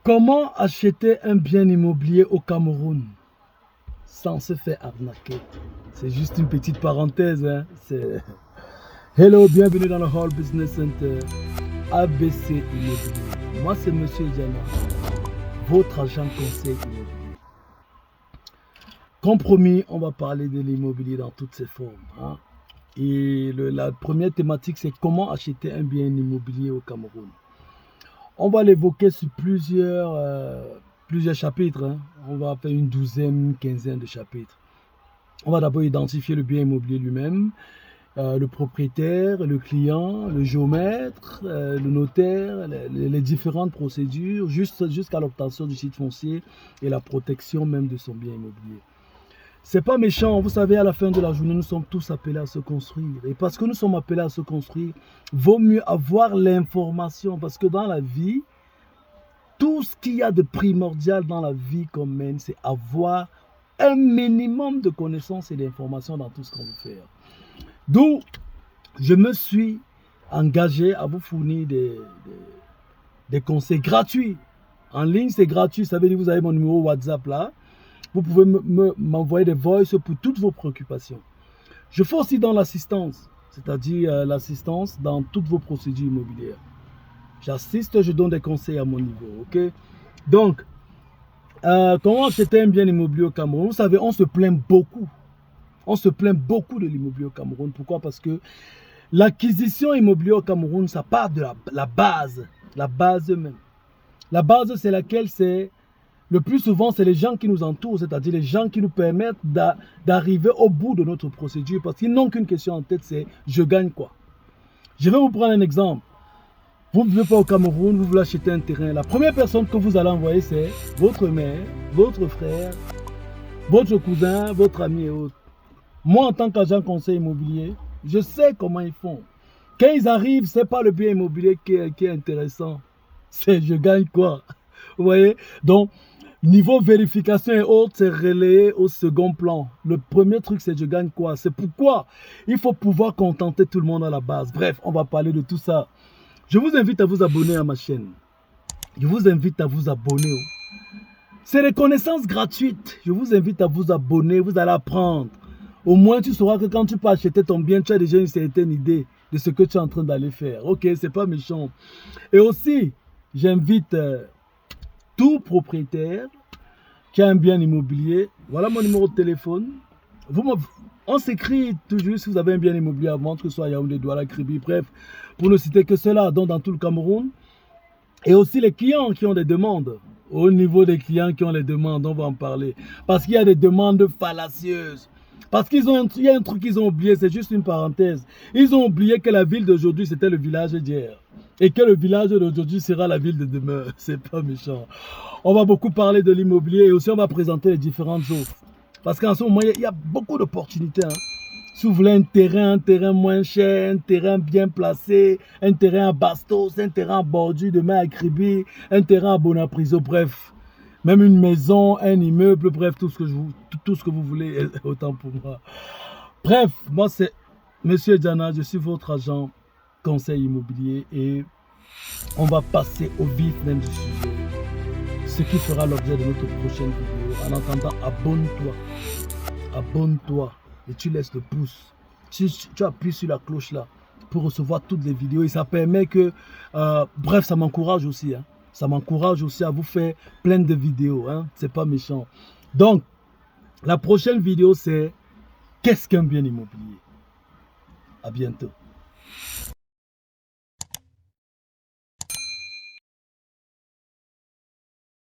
Comment acheter un bien immobilier au Cameroun sans se faire arnaquer? C'est juste une petite parenthèse. Hein? Hello, bienvenue dans le Hall Business Center ABC Immobilier. Moi, c'est Monsieur Diana, votre agent conseil immobilier. Comme promis, on va parler de l'immobilier dans toutes ses formes. Hein? Et la première thématique, c'est comment acheter un bien immobilier au Cameroun. On va l'évoquer sur plusieurs chapitres. Hein. On va faire une douzaine, quinzaine de chapitres. On va d'abord identifier le bien immobilier lui-même, le propriétaire, le client, le géomètre, le notaire, les différentes procédures, jusqu'à l'obtention du site foncier et la protection même de son bien immobilier. C'est pas méchant, vous savez, à la fin de la journée, nous sommes tous appelés à se construire. Et parce que nous sommes appelés à se construire, vaut mieux avoir l'information. Parce que dans la vie, tout ce qu'il y a de primordial dans la vie qu'on mène, c'est avoir un minimum de connaissances et d'informations dans tout ce qu'on veut faire. D'où je me suis engagé à vous fournir des conseils gratuits. En ligne, c'est gratuit. Ça veut dire que vous avez mon numéro WhatsApp là. Vous pouvez m'envoyer des voices pour toutes vos préoccupations. Je fais aussi dans l'assistance, c'est-à-dire l'assistance dans toutes vos procédures immobilières. J'assiste, je donne des conseils à mon niveau. Ok. Donc, comment acheter un bien immobilier au Cameroun? Vous savez, on se plaint beaucoup. On se plaint beaucoup de l'immobilier au Cameroun. Pourquoi? Parce que l'acquisition immobilière au Cameroun, ça part de la base. La base même. La base, c'est laquelle? C'est le plus souvent, c'est les gens qui nous entourent, c'est-à-dire les gens qui nous permettent d'arriver au bout de notre procédure. Parce qu'ils n'ont qu'une question en tête, c'est je gagne quoi? Je vais vous prendre un exemple. Vous ne vivez pas au Cameroun, vous voulez acheter un terrain. La première personne que vous allez envoyer, c'est votre mère, votre frère, votre cousin, votre ami et autres. Moi, en tant qu'agent conseil immobilier, je sais comment ils font. Quand ils arrivent, ce n'est pas le bien immobilier qui est intéressant. C'est je gagne quoi? Vous voyez? Donc, niveau vérification et autres, c'est relayé au second plan. Le premier truc, c'est je gagne quoi? C'est pourquoi il faut pouvoir contenter tout le monde à la base. Bref, on va parler de tout ça. Je vous invite à vous abonner à ma chaîne. Je vous invite à vous abonner. C'est des connaissances gratuites. Je vous invite à vous abonner. Vous allez apprendre. Au moins, tu sauras que quand tu peux acheter ton bien, tu as déjà une certaine idée de ce que tu es en train d'aller faire. Ok, c'est pas méchant. Et aussi, j'invite tout propriétaire qui a un bien immobilier. Voilà mon numéro de téléphone. On s'écrit toujours si vous avez un bien immobilier à vendre, que ce soit Yaoundé, Douala, Kribi, bref, pour ne citer que cela, donc dans tout le Cameroun. Et aussi les clients qui ont des demandes. Au niveau des clients qui ont des demandes, on va en parler. Parce qu'il y a des demandes fallacieuses. Parce qu'il y a un truc qu'ils ont oublié, c'est juste une parenthèse. Ils ont oublié que la ville d'aujourd'hui, c'était le village d'hier. Et que le village d'aujourd'hui sera la ville de demain. C'est pas méchant. On va beaucoup parler de l'immobilier et aussi on va présenter les différentes offres. Parce qu'en ce moment, il y a beaucoup d'opportunités. Hein. Si vous voulez un terrain moins cher, un terrain bien placé, un terrain à Bastos, un terrain à bordure de mer à Kribi, un terrain à Bonapriso, bref. Même une maison, un immeuble, bref, tout ce que vous voulez, autant pour moi. Bref, moi c'est Monsieur Diana, je suis votre agent conseil immobilier et on va passer au vif même du sujet. Ce qui fera l'objet de notre prochaine vidéo. En attendant, abonne-toi. Abonne-toi et tu laisses le pouce. Tu appuies sur la cloche là pour recevoir toutes les vidéos et ça permet que, bref, ça m'encourage aussi. Hein. Ça m'encourage aussi à vous faire plein de vidéos. Hein. C'est pas méchant. Donc, la prochaine vidéo c'est qu'est-ce qu'un bien immobilier? À bientôt.